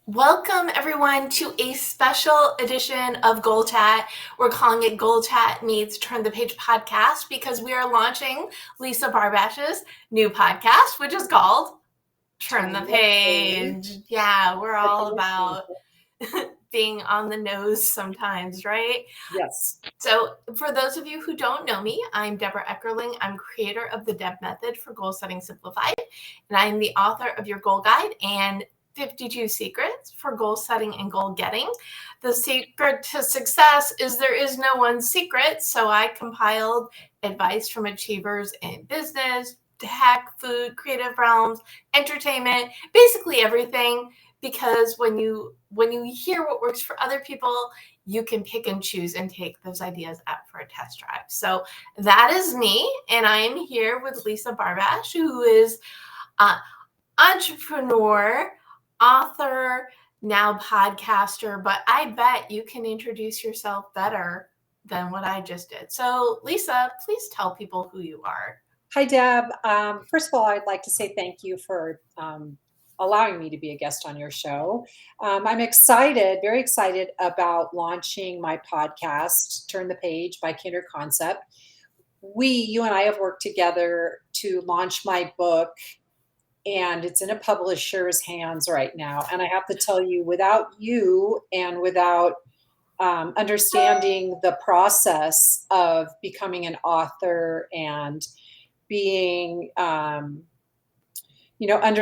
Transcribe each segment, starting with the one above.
Welcome everyone to a special edition of GoalChat. We're calling it GoalChat meets Turn the Page podcast because we are launching Lisa Barbash's new podcast, which is called Turn the Page. Yeah, we're all about being on the nose sometimes, right? Yes. So for those of you who don't know me, I'm Debra Eckerling. I'm creator of the Deb Method for Goal Setting Simplified, and I'm the author of your goal guide and 52 secrets for goal setting and goal getting. The secret to success is there is no one secret. So I compiled advice from achievers in business, tech, food, creative realms, entertainment, basically everything. Because when you hear what works for other people, you can pick and choose and take those ideas out for a test drive. So that is me, and I am here with Lisa Barbash, who is entrepreneur, author, now podcaster, but I bet you can introduce yourself better than what I just did. So, Lisa, please tell people who you are. Hi, Deb. First of all, I'd like to say thank you for allowing me to be a guest on your show. I'm excited, very excited about launching my podcast, Turn the Page by Kindred Concept. You and I have worked together to launch my book, and it's in a publisher's hands right now. And I have to tell you, without you and without understanding the process of becoming an author and being under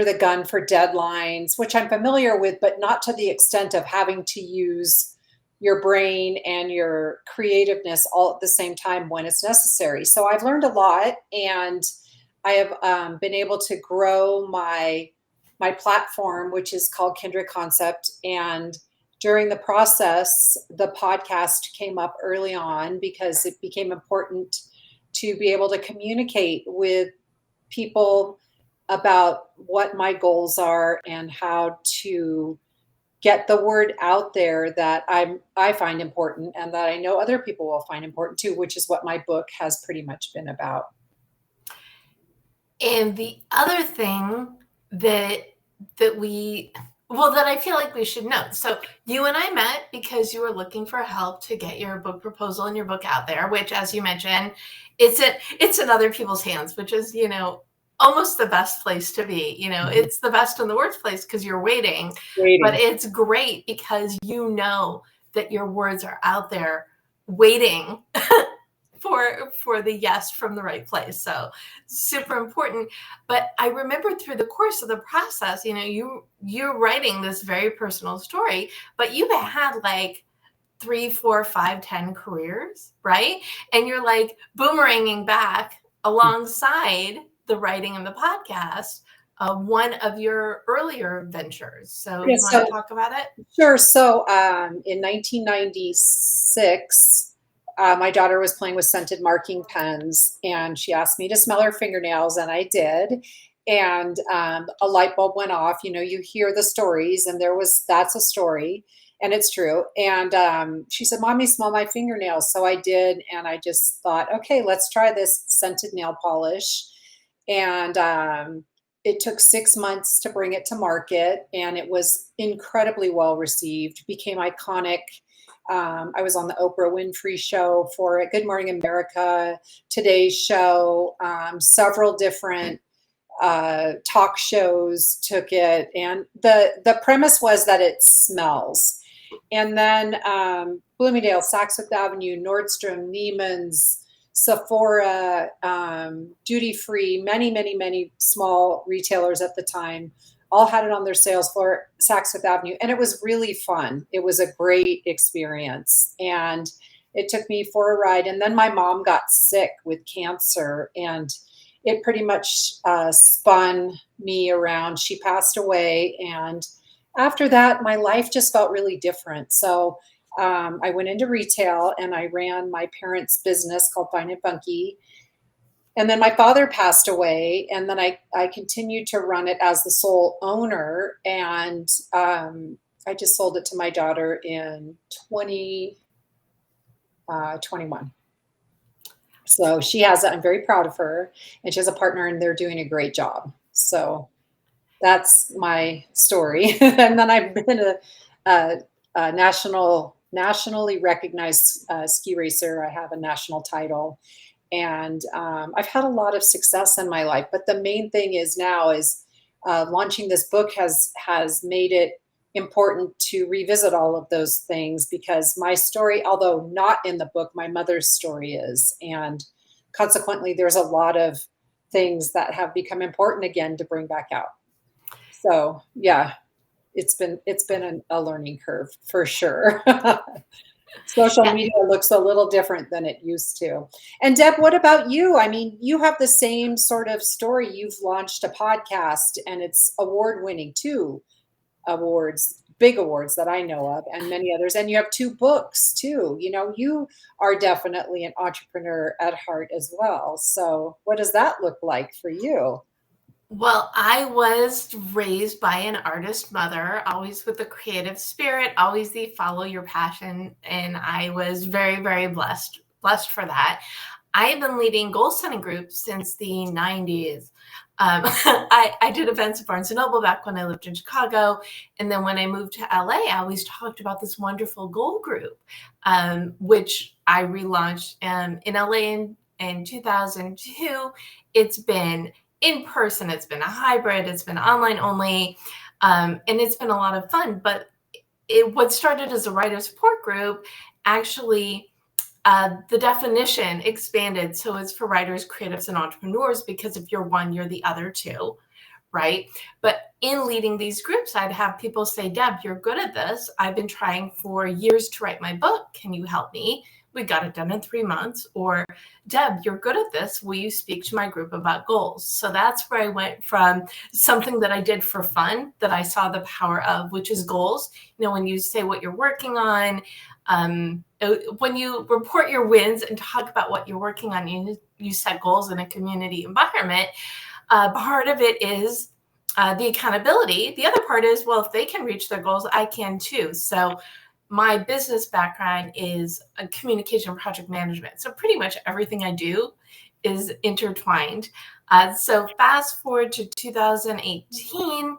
the gun for deadlines, which I'm familiar with, but not to the extent of having to use your brain and your creativeness all at the same time when it's necessary. So I've learned a lot, and I have been able to grow my platform, which is called Kindred Concept. And during the process, the podcast came up early on because it became important to be able to communicate with people about what my goals are and how to get the word out there that I find important and that I know other people will find important too, which is what my book has pretty much been about. And the other thing that I feel like we should note. So you and I met because you were looking for help to get your book proposal and your book out there, which, as you mentioned, it's in other people's hands, which is, almost the best place to be. It's the best and the worst place because you're waiting, but it's great because that your words are out there waiting for the yes from the right place. So super important. But I remember through the course of the process, you're writing this very personal story, but you've had like 3, 4, 5, 10 careers, right? And you're like boomeranging back alongside the writing and the podcast of one of your earlier ventures. So you want to talk about it? Sure. So in 1996, my daughter was playing with scented marking pens, and she asked me to smell her fingernails, and I did. And a light bulb went off. You hear the stories, and that's a story, and it's true. And she said, "Mommy, smell my fingernails." So I did, and I just thought, okay, let's try this scented nail polish. And it took 6 months to bring it to market, and it was incredibly well received, became iconic. I was on the Oprah Winfrey show for it, Good Morning America, Today's Show, several different talk shows took it. And the premise was that it smells. And then Bloomingdale, Saks Fifth Avenue, Nordstrom, Neiman's, Sephora, duty free, many, many, many small retailers at the time all had it on their sales floor, Saks Fifth Avenue. And it was really fun. It was a great experience. And it took me for a ride. And then my mom got sick with cancer, and it pretty much spun me around. She passed away. And after that, my life just felt really different. So I went into retail, and I ran my parents' business called Fine and Funky. And then my father passed away, and then I continued to run it as the sole owner. And I just sold it to my daughter in 2021. So I'm very proud of her, and she has a partner, and they're doing a great job. So That's my story. And then I've been a nationally recognized ski racer. I have a national title, and I've had a lot of success in my life. But the main thing is now is launching this book has made it important to revisit all of those things, because my story, although not in the book, my mother's story is, and consequently, there's a lot of things that have become important again to bring back out. So yeah, it's been a learning curve for sure. Social Yeah. media looks a little different than it used to. And Deb, what about you? I mean, you have the same sort of story. You've launched a podcast and it's award winning, two awards, big awards that I know of, and many others. And you have two books too. You know, you are definitely an entrepreneur at heart as well. So what does that look like for you? Well, I was raised by an artist mother, always with a creative spirit, always the follow your passion. And I was very, very blessed for that. I have been leading goal setting groups since the 90s. I did events at Barnes& Noble back when I lived in Chicago. And then when I moved to LA, I always talked about this wonderful goal group, which I relaunched in LA in 2002. It's been in person, it's been a hybrid, it's been online only, and it's been a lot of fun. But what started as a writer support group actually the definition expanded. So it's for writers, creatives, and entrepreneurs, because if you're one, you're the other two, right? But in leading these groups, I'd have people say, Deb, you're good at this. I've been trying for years to write my book. Can you help me? We got it done in 3 months. Or, Deb, you're good at this. Will you speak to my group about goals? So that's where I went from something that I did for fun, that I saw the power of, which is goals. You know, when you say what you're working on, when you report your wins and talk about what you're working on, you set goals in a community environment. Part of it is the accountability. The other part is, well, if they can reach their goals, I can too. So my business background is a communication project management. So pretty much everything I do is intertwined. So fast forward to 2018,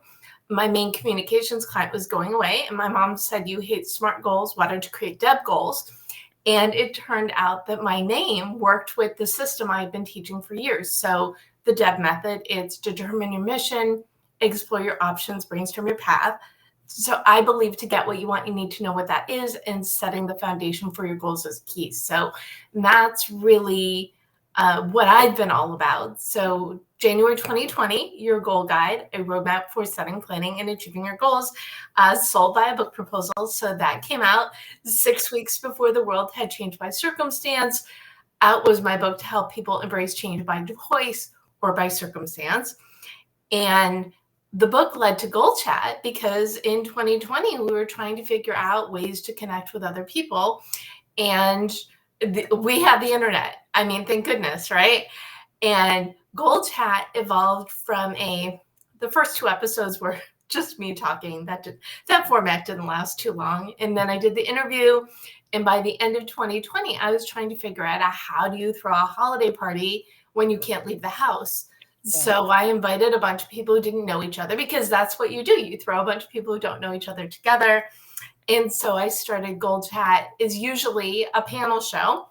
my main communications client was going away, and my mom said, you hate SMART goals. Why don't you create Deb goals? And it turned out that my name worked with the system I've been teaching for years. So the Deb method, it's determine your mission, explore your options, brainstorm your path. So I believe to get what you want, you need to know what that is, and setting the foundation for your goals is key. So that's really what I've been all about. So January 2020, your goal guide, a roadmap for setting, planning, and achieving your goals, sold by a book proposal. So that came out 6 weeks before the world had changed by circumstance. Out was my book to help people embrace change by choice or by circumstance. And the book led to GoalChat because in 2020, we were trying to figure out ways to connect with other people. And we had the internet. I mean, thank goodness, right? And GoalChat evolved from the first 2 episodes were just me talking. That format didn't last too long. And then I did the interview. And by the end of 2020, I was trying to figure out how do you throw a holiday party when you can't leave the house? So I invited a bunch of people who didn't know each other, because that's what you do. You throw a bunch of people who don't know each other together. And so I started GoalChat. Is usually a panel show.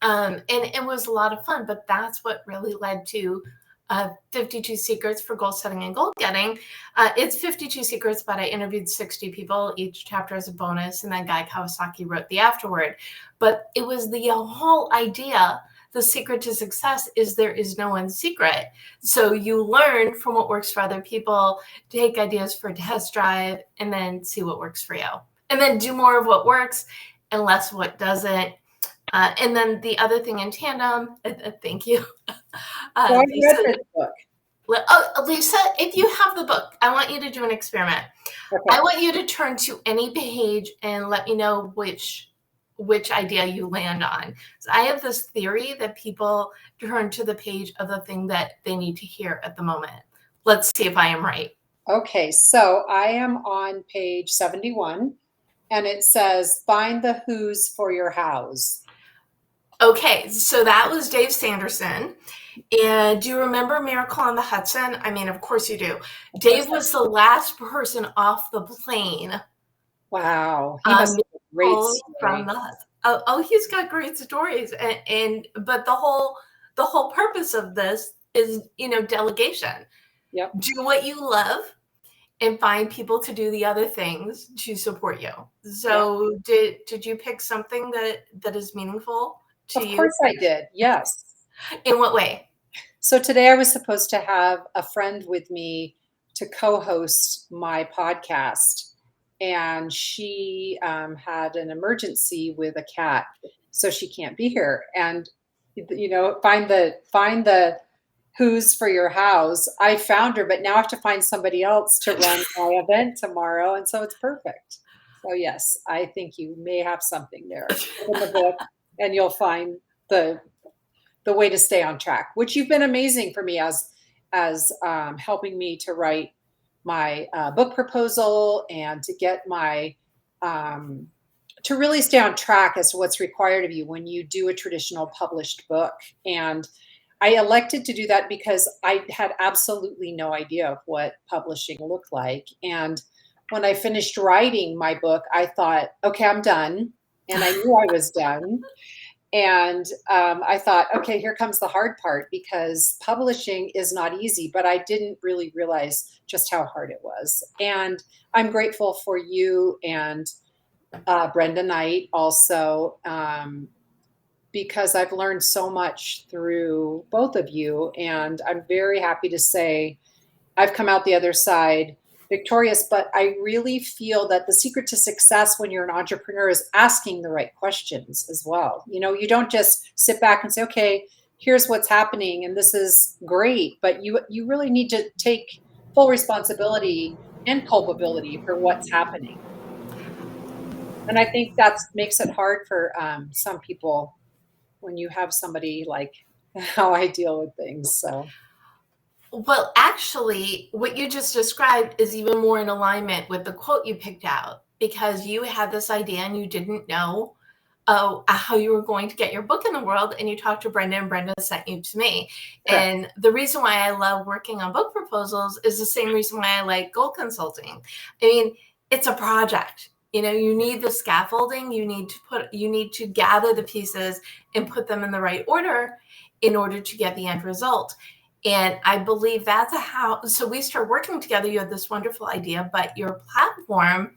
And it was a lot of fun, but that's what really led to 52 Secrets for Goal Setting and Goal Getting. It's 52 Secrets, but I interviewed 60 people. Each chapter is a bonus, and then Guy Kawasaki wrote the afterword. But it was the whole idea. The secret to success is there is no one secret. So you learn from what works for other people, take ideas for a test drive, and then see what works for you. And then do more of what works and less of what doesn't. And then the other thing in tandem, thank you. So I read Lisa, this book. Lisa, if you have the book, I want you to do an experiment. Okay. I want you to turn to any page and let me know which idea you land on. So I have this theory that people turn to the page of the thing that they need to hear at the moment. Let's see if I am right. Okay, so I am on page 71, and it says, find the who's for your hows. Okay, so that was Dave Sanderson. And do you remember Miracle on the Hudson? I mean, of course you do. Dave was the last person off the plane. Wow. He must have a great From story. the Hudson. Oh, he's got great stories. But the whole purpose of this is, delegation. Yep. Do what you love and find people to do the other things to support you. So did you pick something that is meaningful to Of you? course I did. Yes. In what way? So today I was supposed to have a friend with me to co-host my podcast, and she had an emergency with a cat, so she can't be here. And find the who's for your house. I found her, but now I have to find somebody else to run my event tomorrow, and so it's perfect. So yes, I think you may have something there in the book, and you'll find the way to stay on track, which you've been amazing for me as helping me to write my book proposal and to get my to really stay on track as to what's required of you when you do a traditional published book. And I elected to do that because I had absolutely no idea of what publishing looked like. And when I finished writing my book, I thought, okay, I'm done. And I knew I was done. And I thought, okay, here comes the hard part, because publishing is not easy, but I didn't really realize just how hard it was. And I'm grateful for you and Brenda Knight also, because I've learned so much through both of you. And I'm very happy to say I've come out the other side victorious, but I really feel that the secret to success when you're an entrepreneur is asking the right questions as well. You don't just sit back and say, okay, here's what's happening and this is great, but you really need to take full responsibility and culpability for what's happening. And I think that makes it hard for some people when you have somebody like how I deal with things. So Well, actually, what you just described is even more in alignment with the quote you picked out, because you had this idea and you didn't know how you were going to get your book in the world, and you talked to Brenda, and Brenda sent you to me. correct. And the reason why I love working on book proposals is the same reason why I like goal consulting. I mean, it's a project. You need the scaffolding. You need to gather the pieces and put them in the right order in order to get the end result. And I believe that's so we started working together. You had this wonderful idea, but your platform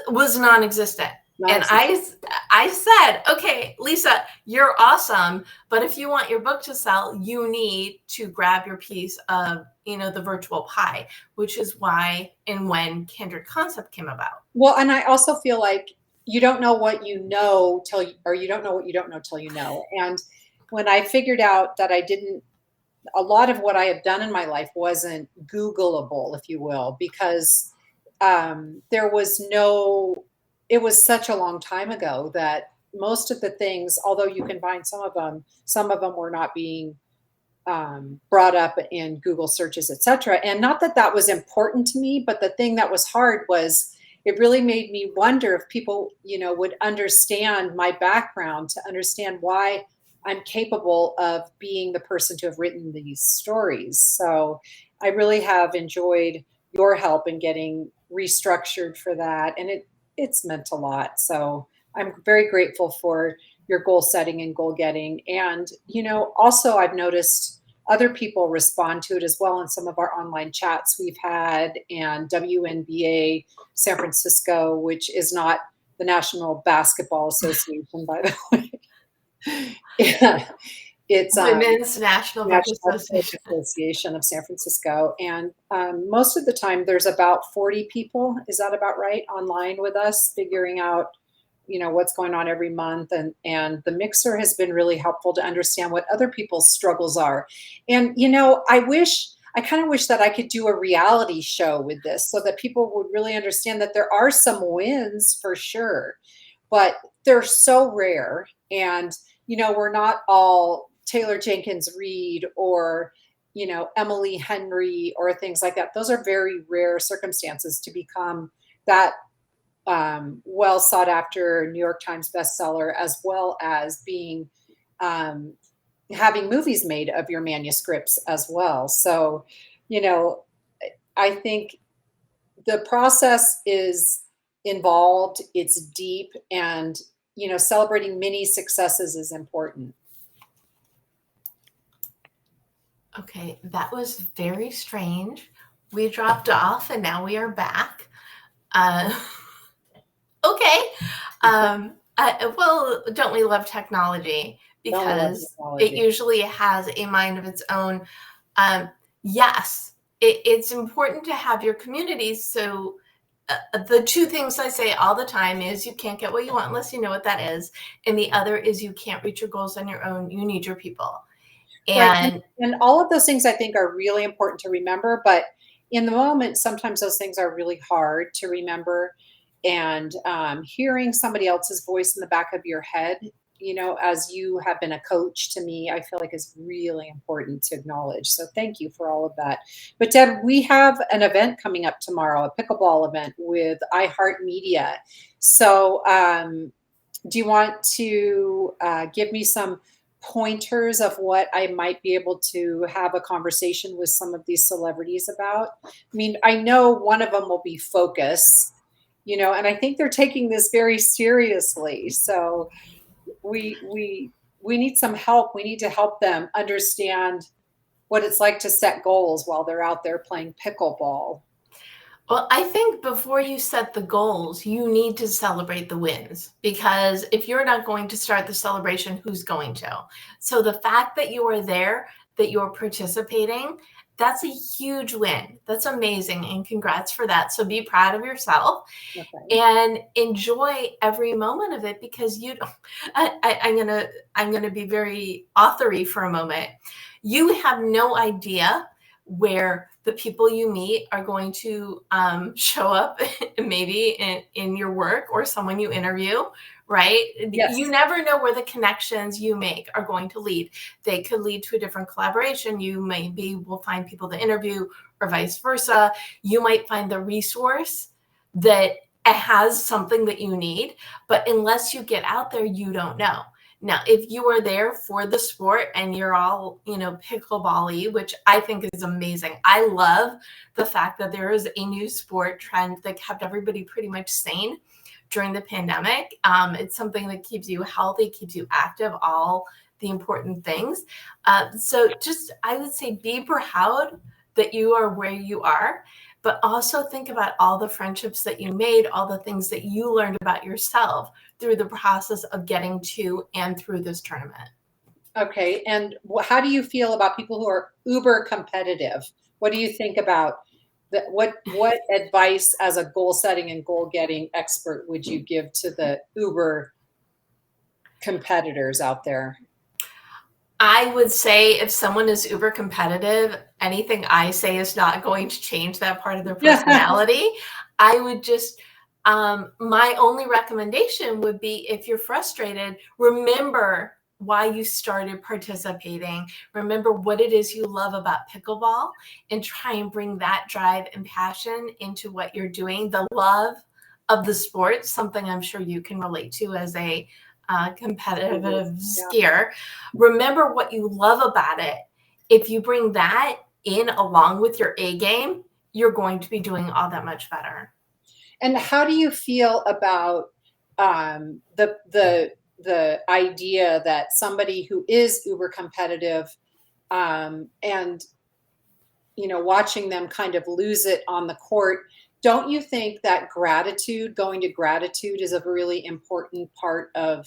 was non-existent. And I said, okay, Lisa, you're awesome, but if you want your book to sell, you need to grab your piece of, the virtual pie, which is why and when Kindred Concept came about. Well, and I also feel like you don't know what you know or you don't know what you don't know till you know. And when I figured out that a lot of what I have done in my life wasn't Googleable, if you will, because it was such a long time ago that most of the things, although you can find some of them were not being brought up in Google searches, etc. And not that that was important to me, but the thing that was hard was it really made me wonder if people, would understand my background, to understand why I'm capable of being the person to have written these stories. So I really have enjoyed your help in getting restructured for that. And it's meant a lot. So I'm very grateful for your goal setting and goal getting. And, also I've noticed other people respond to it as well in some of our online chats we've had, and WNBA San Francisco, which is not the National Basketball Association, by the way. Yeah, it's Women's National Book National Book Association. Association of San Francisco. And most of the time there's about 40 people, is that about right, online with us, figuring out what's going on every month. And the mixer has been really helpful to understand what other people's struggles are. And I kind of wish that I could do a reality show with this so that people would really understand that there are some wins for sure, but they're so rare. And we're not all Taylor Jenkins Reid or Emily Henry or things like that. Those are very rare circumstances to become that well sought after New York Times bestseller, as well as being having movies made of your manuscripts as well. So, you know, I think the process is involved, it's deep, and, you know, celebrating mini successes is important. Okay, that was very strange. We dropped off and now we are back. Uh, okay. Well, don't we love technology? Don't we love Because it technology? usually has a mind of its own. Yes, it's important to have your communities. So the two things I say all the time is you can't get what you want unless you know what that is. And the other is you can't reach your goals on your own. You need your people. Right, And and all of those things I think are really important to remember, but in the moment, sometimes those things are really hard to remember, and, hearing somebody else's voice in the back of your head, you know, as you have been a coach to me, I feel like is really important to acknowledge, so thank you for all of that. But Deb, we have an event coming up tomorrow, a pickleball event with iHeartMedia. So, do you want to give me some pointers of what I might be able to have a conversation with some of these celebrities about? I mean, I know one of them will be focus, you know, and I think they're taking this very seriously. So we need some help. We need to help them understand what it's like to set goals while they're out there playing pickleball. well, I think before you set the goals, you need to celebrate the wins because if you're not going to start the celebration, who's going to? So the fact that you are there, that you're participating, that's a huge win. That's amazing. And congrats for that. So be proud of yourself Okay. and enjoy every moment of it because you don't, I'm gonna be very authory for a moment. You have no idea where the people you meet are going to show up maybe in your work or someone you interview, right? You Yes. never know where the connections you make are going to lead. They could lead to a different collaboration. You maybe will find people to interview or vice versa. You might find the resource that has something that you need, but unless you get out there, you don't know. Now, if you are there for the sport and you're all, pickleball-y, which I think is amazing. I love the fact that there is a new sport trend that kept everybody pretty much sane during the pandemic. It's something that keeps you healthy, keeps you active, all the important things. So just, I would say, be proud that you are where you are, but also think about all the friendships that you made, all the things that you learned about yourself through the process of getting to and through this tournament. Okay. And how do you feel about people who are uber competitive? What do you think about that? What advice as a goal setting and goal getting expert would you give to the uber competitors out there? I would say if someone is uber competitive, anything I say is not going to change that part of their personality. I would just, my only recommendation would be if you're frustrated, remember why you started participating. Remember what it is you love about pickleball and try and bring that drive and passion into what you're doing. The love of the sport, something I'm sure you can relate to as a competitive Yeah. skier. Remember what you love about it. If you bring that in along with your A game, you're going to be doing all that much better. And how do you feel about the idea that somebody who is uber competitive and you know, watching them kind of lose it on the court, don't you think that gratitude, going to gratitude, is a really important part of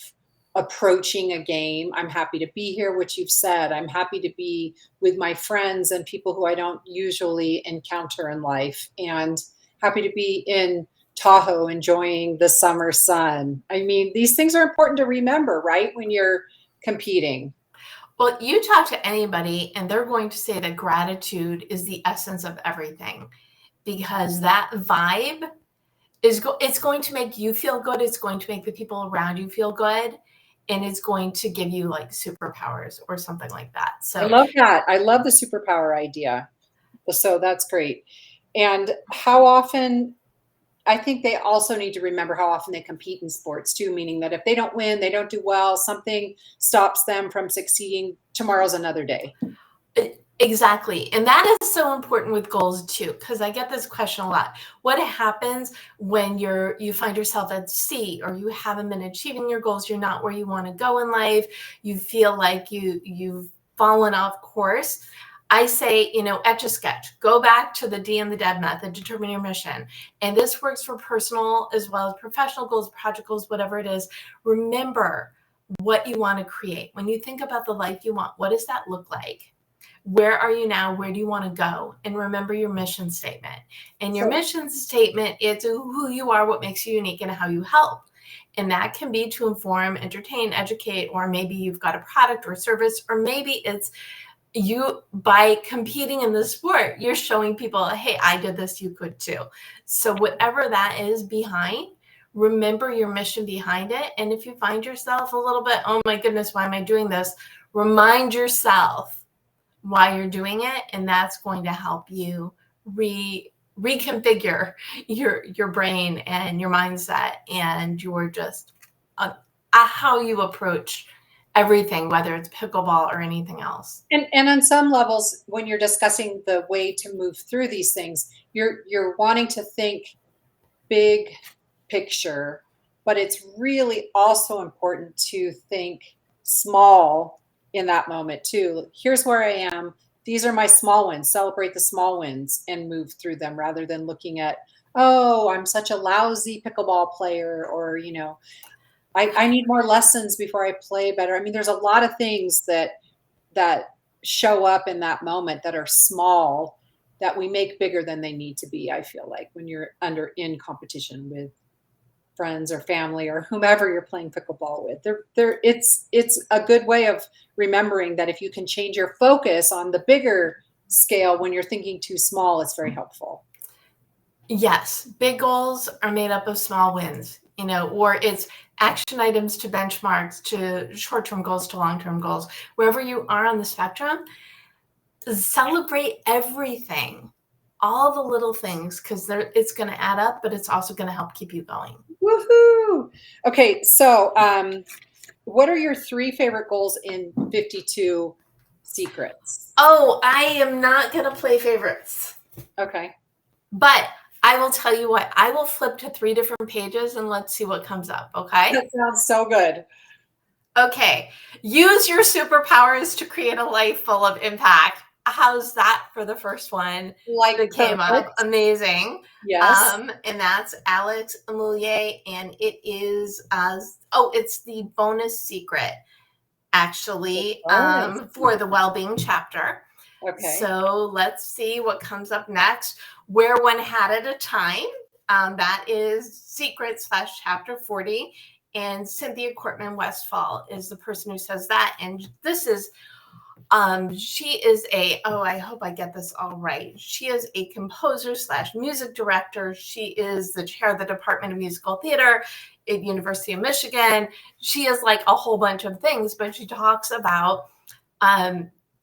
approaching a game? I'm happy to be here, which you've said. I'm happy to be with my friends and people who I don't usually encounter in life, and happy to be in Tahoe enjoying the summer sun. I mean, these things are important to remember, right? When you're competing. Well, you talk to anybody and they're going to say that gratitude is the essence of everything because that vibe it's going to make you feel good. It's going to make the people around you feel good. And it's going to give you like superpowers or something like that. I So love that. I love the superpower idea. So that's great. And how often I think they also need to remember how often they compete in sports too, meaning that if they don't win, they don't do well, something stops them from succeeding. Tomorrow's another day. Exactly. And that is so important with goals too, because I get this question a lot. What happens when you find yourself at sea, or you haven't been achieving your goals, you're not where you want to go in life, you feel like you've fallen off course? I say, etch a sketch. Go back to the D and the DEB method, determine your mission. And this works for personal as well as professional goals, project goals, whatever it is. Remember what you want to create. When you think about the life you want, what does that look like? Where are you now? Where do you want to go? And remember your mission statement. And your mission statement is who you are, what makes you unique, and how you help. And that can be to inform, entertain, educate, or maybe you've got a product or service, or maybe it's you, by competing in the sport, you're showing people, hey, I did this, you could too. So whatever that is behind, remember your mission behind it. And if you find yourself a little bit, oh my goodness, why am I doing this? Remind yourself why you're doing it, and that's going to help you reconfigure your brain and your mindset and your just how you approach everything, whether it's pickleball or anything else. And on some levels, when you're discussing the way to move through these things, you're wanting to think big picture, but it's really also important to think small in that moment too. Here's where I am. These are my small wins. Celebrate the small wins and move through them, rather than looking at, oh, I'm such a lousy pickleball player, or, I need more lessons before I play better. I mean, there's a lot of things that show up in that moment that are small, that we make bigger than they need to be. I feel like when you're in competition with friends or family or whomever you're playing pickleball with, it's a good way of remembering that if you can change your focus on the bigger scale when you're thinking too small, it's very helpful. Yes, big goals are made up of small wins, or it's action items to benchmarks, to short-term goals, to long-term goals. Wherever you are on the spectrum, celebrate everything, all the little things, because it's going to add up, but it's also going to help keep you going. Woohoo! Okay, so what are your 3 favorite goals in 52 secrets? Oh, I am not going to play favorites. Okay. But I will tell you what, I will flip to 3 different pages and let's see what comes up, okay? That sounds so good. Okay. Use your superpowers to create a life full of impact. How's that for the first one that came up? Amazing. Yes. And that's Alex Amoulier, and it is it's the bonus secret, actually, for the well-being chapter. Okay. So let's see what comes up next. Wear one hat at a time. That is secret / chapter 40. And Cynthia Cortman Westfall is the person who says that. And this is, she is I hope I get this all right. She is a composer / music director. She is the chair of the Department of Musical Theater at University of Michigan. She is like a whole bunch of things, but she talks about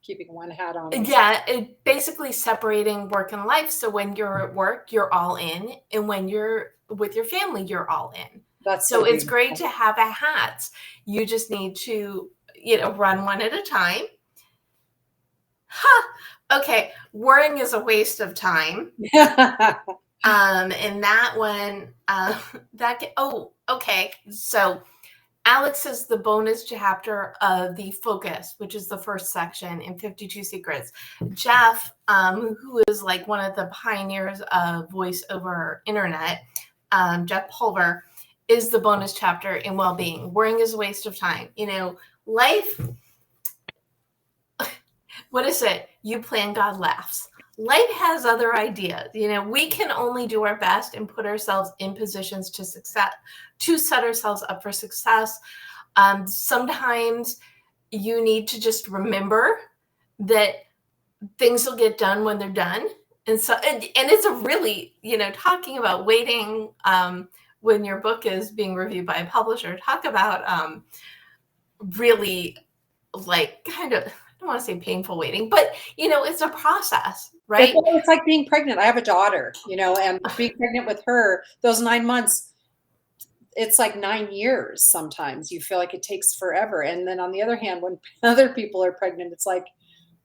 keeping one hat on. Yeah, basically separating work and life. So when you're at work, you're all in, and when you're with your family, you're all in. So it's great to have a hat. You just need to, run one at a time. Okay, worrying is a waste of time. And that one, okay. So Alex is the bonus chapter of the focus, which is the first section in 52 Secrets. Jeff, who is like one of the pioneers of voice over internet, Jeff Pulver, is the bonus chapter in well-being. Worrying is a waste of time. Life, what is it? You plan, God laughs. Life has other ideas. We can only do our best and put ourselves in positions to set ourselves up for success. Sometimes you need to just remember that things will get done when they're done. And so, and it's a really, talking about waiting when your book is being reviewed by a publisher, talk about really like kind of don't want to say painful waiting, but it's a process, right? It's like being pregnant. I have a daughter, and being pregnant with her, those 9 months, it's like 9 years sometimes. You feel like it takes forever. And then on the other hand, when other people are pregnant, it's like,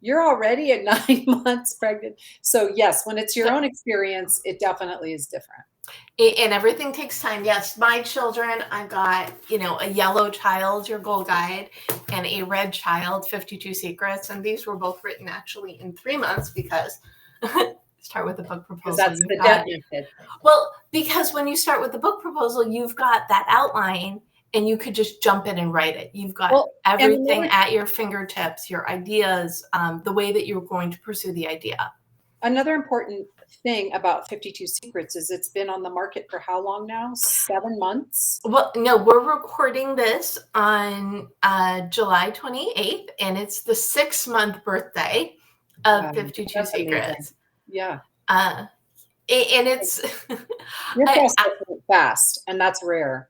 you're already at 9 months pregnant. So yes, when it's your own experience, it definitely is different. And everything takes time. Yes, my children, I've got, a yellow child, Your Goal Guide, and a red child, 52 Secrets. And these were both written actually in 3 months because start with the book proposal. That's the Deb method. Well, because when you start with the book proposal, you've got that outline and you could just jump in and write it. You've got everything at your fingertips, your ideas, the way that you're going to pursue the idea. Another important thing about 52 Secrets is it's been on the market for how long now? 7 months? Well, no, we're recording this on July 28th, and it's the 6-month birthday of 52 Secrets. Amazing. Yeah. And it's your process went fast, and that's rare.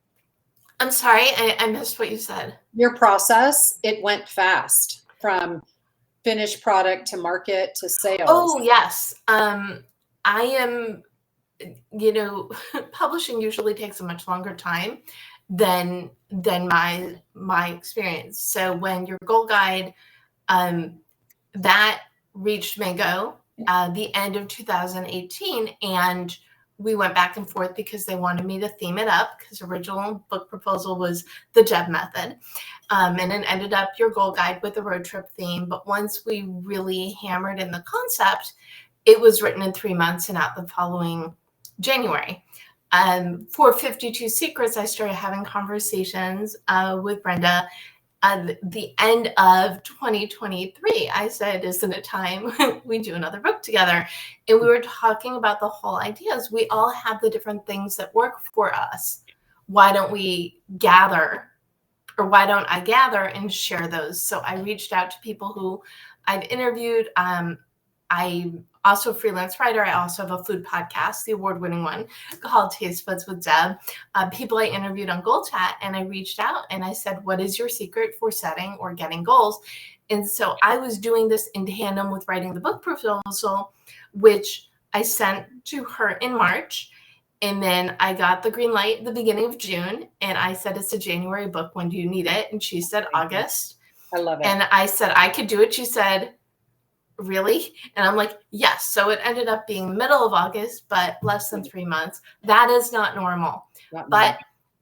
I'm sorry, I missed what you said. Your process, it went fast from finished product to market to sales. Oh, yes. I am, publishing usually takes a much longer time than my experience. So when Your Goal Guide, that reached Mango the end of 2018, and we went back and forth because they wanted me to theme it up, because original book proposal was the Deb method. And it ended up Your Goal Guide with a road trip theme. But once we really hammered in the concept, it was written in 3 months and out the following January. For 52 Secrets, I started having conversations with Brenda at the end of 2023. I said, isn't it time we do another book together? And we were talking about the whole ideas. We all have the different things that work for us. Why don't we gather, or why don't I gather and share those? So I reached out to people who I've interviewed. I'm also a freelance writer. I also have a food podcast, the award-winning one called Taste Buds with Deb. People I interviewed on GoalChat, and I reached out and I said, what is your secret for setting or getting goals? And so I was doing this in tandem with writing the book proposal, which I sent to her in March. And then I got the green light at the beginning of June. And I said, it's a January book. When do you need it? And she said, August. I love it. And I said, I could do it. She said, really? And I'm like, yes. So it ended up being the middle of August, but less than 3 months. That is not normal. But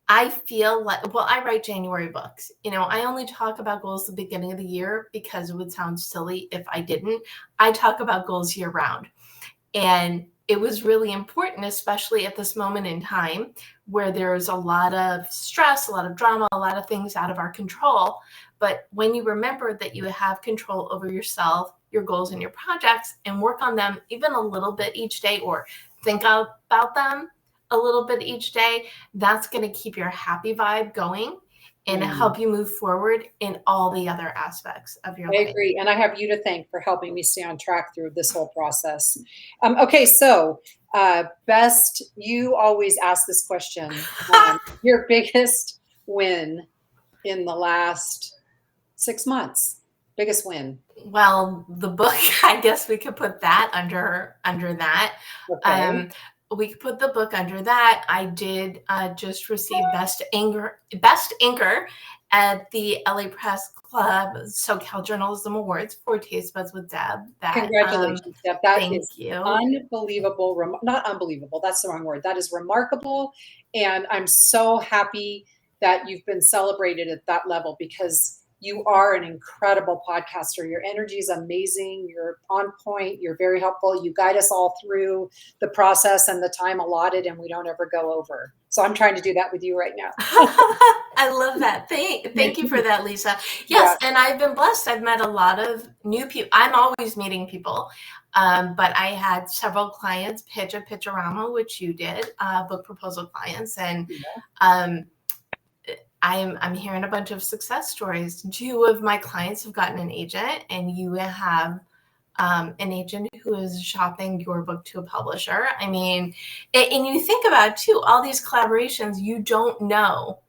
I feel like, well, I write January books. I only talk about goals at the beginning of the year because it would sound silly if I didn't. I talk about goals year round. And it was really important, especially at this moment in time where there's a lot of stress, a lot of drama, a lot of things out of our control. But when you remember that you have control over yourself, your goals, and your projects, and work on them even a little bit each day, or think about them a little bit each day, that's going to keep your happy vibe going and help you move forward in all the other aspects of your life. I agree. And I have you to thank for helping me stay on track through this whole process. Okay, so Best, you always ask this question. Your biggest win in the last 6 months? Biggest win? Well, the book, I guess we could put that under that. Okay. We could put the book under that. I did just receive Best Anchor at the LA Press Club SoCal Journalism Awards for Taste Buds with Deb. Congratulations, Deb. Thank you. Unbelievable. Not unbelievable. That's the wrong word. That is remarkable. And I'm so happy that you've been celebrated at that level, because you are an incredible podcaster. Your energy is amazing. You're on point. You're very helpful. You guide us all through the process and the time allotted, and we don't ever go over. So I'm trying to do that with you right now. I love that. Thank you for that, Lisa. Yes, yeah. And I've been blessed. I've met a lot of new people. I'm always meeting people. But I had several clients pitch a Pitchorama, which you did, book proposal clients. And I'm hearing a bunch of success stories. 2 of my clients have gotten an agent, and you have an agent who is shopping your book to a publisher. I mean, and you think about too, all these collaborations, you don't know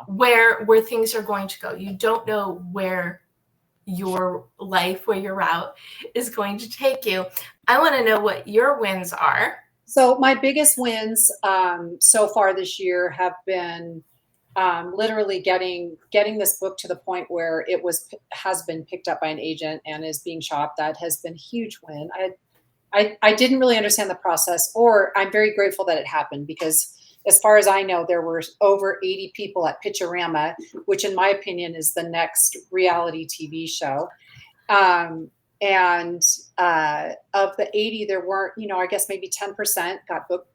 where things are going to go. You don't know where your life, where your route is going to take you. I want to know what your wins are. So my biggest wins so far this year have been literally getting this book to the point where has been picked up by an agent and is being shopped. That has been a huge win. I didn't really understand the process, or I'm very grateful that it happened, because as far as I know, there were over 80 people at Pitchorama, which in my opinion is the next reality TV show. Um, and of the 80, there weren't, I guess maybe 10% got book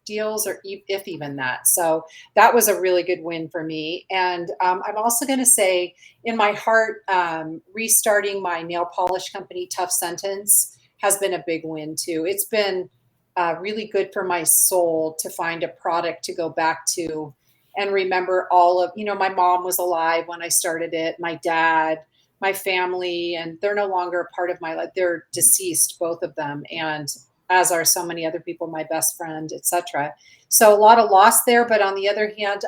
deals, or if even that. So that was a really good win for me. And I'm also going to say, in my heart, restarting my nail polish company, Tough Sentence, has been a big win too. It's been really good for my soul to find a product to go back to and remember all of, my mom was alive when I started it, my dad, my family, and they're no longer a part of my life. They're deceased, both of them, and as are so many other people, my best friend, etc. So a lot of loss there, but on the other hand,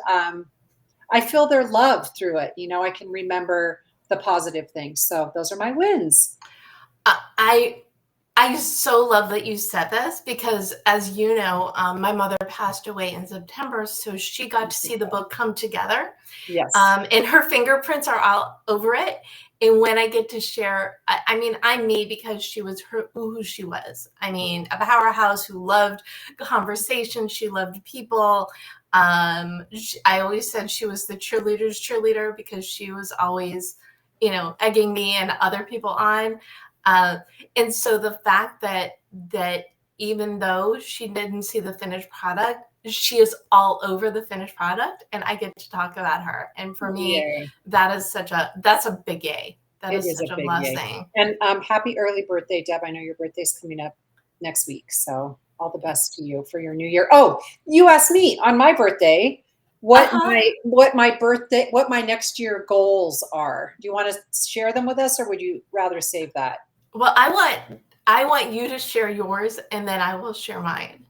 I feel their love through it. I can remember the positive things. So those are my wins. I so love that you said this, because, as you know, my mother passed away in September, so she got to see the book come together. Yes. And her fingerprints are all over it. And when I get to share, I'm me, because she was who she was. A powerhouse who loved conversation. She loved people. I always said she was the cheerleader's cheerleader, because she was always, egging me and other people on. And so the fact that even though she didn't see the finished product, she is all over the finished product, and I get to talk about her. And for me, that's a big yay. That is such a blessing. And happy early birthday, Deb. I know your birthday's coming up next week, so all the best to you for your new year. Oh, you asked me on my birthday what my next year goals are. Do you want to share them with us, or would you rather save that? Well, I want you to share yours, and then I will share mine.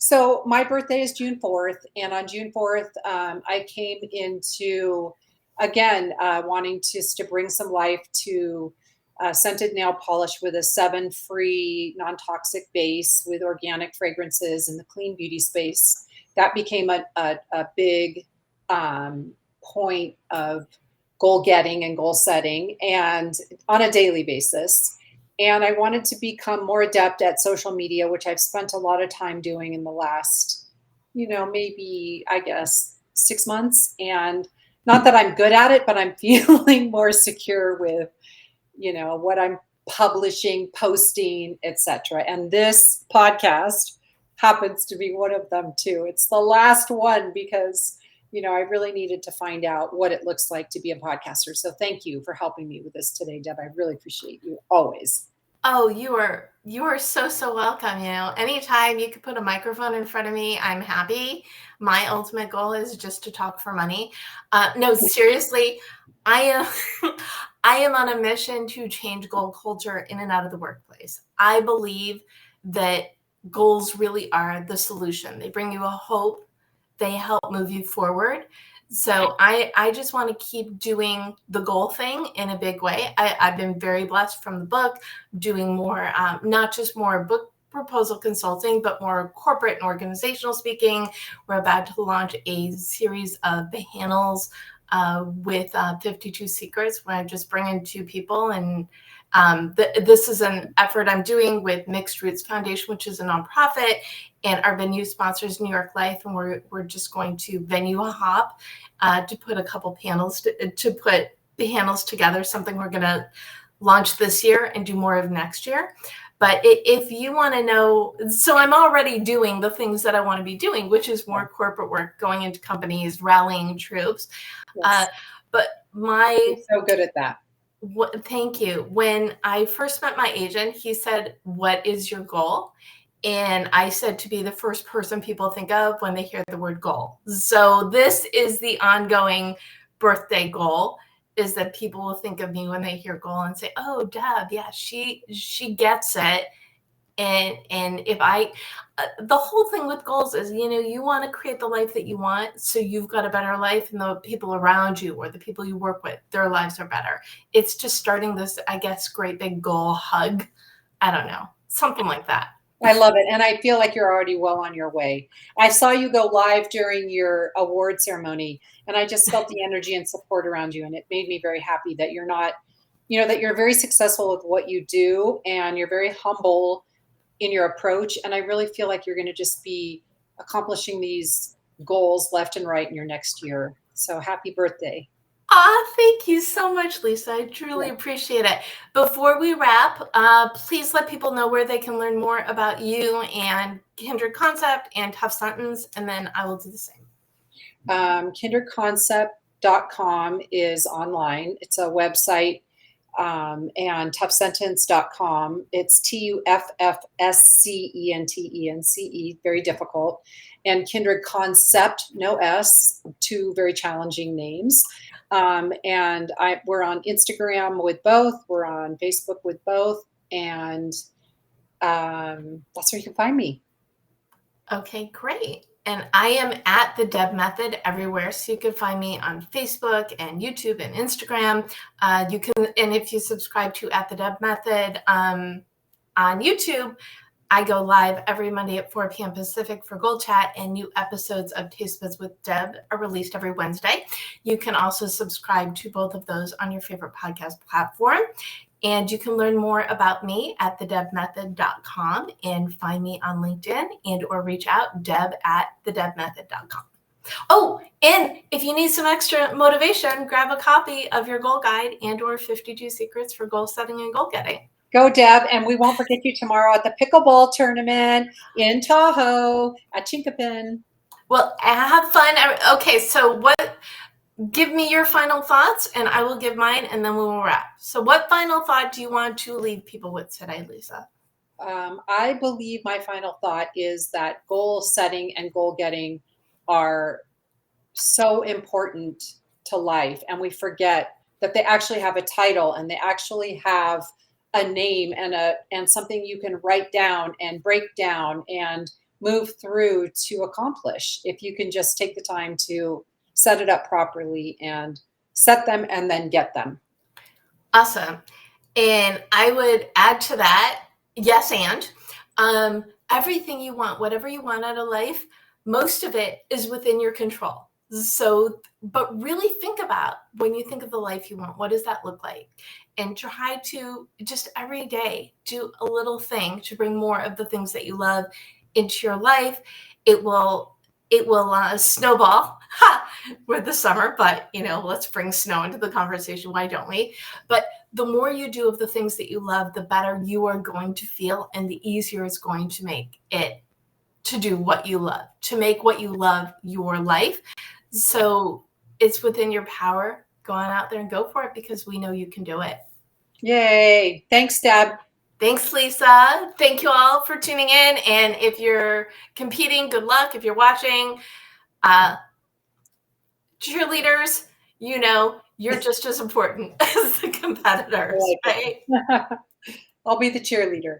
So my birthday is June 4th, and on June 4th, I came into, again, wanting to bring some life to scented nail polish with a 7 free non-toxic base with organic fragrances in the clean beauty space. That became a big point of goal getting and goal setting, and on a daily basis. And I wanted to become more adept at social media, which I've spent a lot of time doing in the last, maybe, I guess, 6 months. And not that I'm good at it, but I'm feeling more secure with, what I'm publishing, posting, etc. And this podcast happens to be one of them too. It's the last one because, I really needed to find out what it looks like to be a podcaster. So thank you for helping me with this today, Deb. I really appreciate you always. Oh, you are so welcome. Anytime you could put a microphone in front of me, I'm happy. My ultimate goal is just to talk for money. No, seriously, I am I am on a mission to change goal culture in and out of the workplace. I believe that goals really are the solution. They bring you a hope. They help move you forward. So I just want to keep doing the goal thing in a big way. I've been very blessed from the book, doing more, not just more book proposal consulting, but more corporate and organizational speaking. We're about to launch a series of panels with 52 Secrets, where I just bring in 2 people. And this is an effort I'm doing with Mixed Roots Foundation, which is a nonprofit, and our venue sponsors New York Life, and we're just going to venue a hop to put a couple panels to put the panels together. Something we're going to launch this year and do more of next year. But if you want to know, so I'm already doing the things that I want to be doing, which is more corporate work, going into companies, rallying troops. Yes. But You're so good at that. Thank you. When I first met my agent, he said, "What is your goal?" And I said, to be the first person people think of when they hear the word goal. So this is the ongoing birthday goal, is that people will think of me when they hear goal and say, "Oh, Deb, yeah, she gets it." And if I, the whole thing with goals is, you want to create the life that you want, so you've got a better life, and the people around you or the people you work with, their lives are better. It's just starting this, I guess, great big goal hug. I don't know, something like that. I love it. And I feel like you're already well on your way. I saw you go live during your award ceremony, and I just felt the energy and support around you. And it made me very happy that you're not, that you're very successful with what you do, and you're very humble in your approach. And I really feel like you're going to just be accomplishing these goals left and right in your next year. So happy birthday. Thank you so much, Lisa. I truly appreciate it. Before we wrap, please let people know where they can learn more about you and Kindred Concept and Tough Sentence, and then I will do the same. KindredConcept.com is online. It's a website. And toughsentence.com. It's TUFFSCENTENCE, very difficult. And Kindred Concept, no S, two very challenging names. And we're on Instagram with both. We're on Facebook with both. And that's where you can find me. Okay, great. And I am at the Deb Method everywhere, so you can find me on Facebook and YouTube and Instagram. You can, and if you subscribe to at the Deb Method on YouTube, I go live every Monday at 4 p.m. Pacific for GoalChat, and new episodes of Taste Buds with Deb are released every Wednesday. You can also subscribe to both of those on your favorite podcast platform. And you can learn more about me at thedebmethod.com and find me on LinkedIn and or reach out, Deb at thedebmethod.com. Oh, and if you need some extra motivation, grab a copy of your goal guide and or 52 secrets for goal setting and goal getting. Go, Deb, and we won't forget you tomorrow at the Pickleball tournament in Tahoe at Chinkapin. Well, have fun. Okay, so give me your final thoughts, and I will give mine, and then we will wrap. So what final thought do you want to leave people with today, Lisa? I believe my final thought is that goal setting and goal getting are so important to life, and we forget that they actually have a title, and they actually have a name and something you can write down and break down and move through to accomplish, if you can just take the time to set it up properly and set them and then get them. Awesome. And I would add to that, yes, and everything you want, whatever you want out of life, most of it is within your control. So, but really think about, when you think of the life you want, what does that look like? And try to just every day do a little thing to bring more of the things that you love into your life. It will snowball with the summer, but let's bring snow into the conversation. Why don't we? But the more you do of the things that you love, the better you are going to feel, and the easier it's going to make it to do what you love, to make what you love your life. So it's within your power. Go on out there and go for it, because we know you can do it. Yay. Thanks, Deb. Thanks, Lisa. Thank you all for tuning in. And if you're competing, good luck. If you're watching, cheerleaders, you're just as important as the competitors, right? I'll be the cheerleader.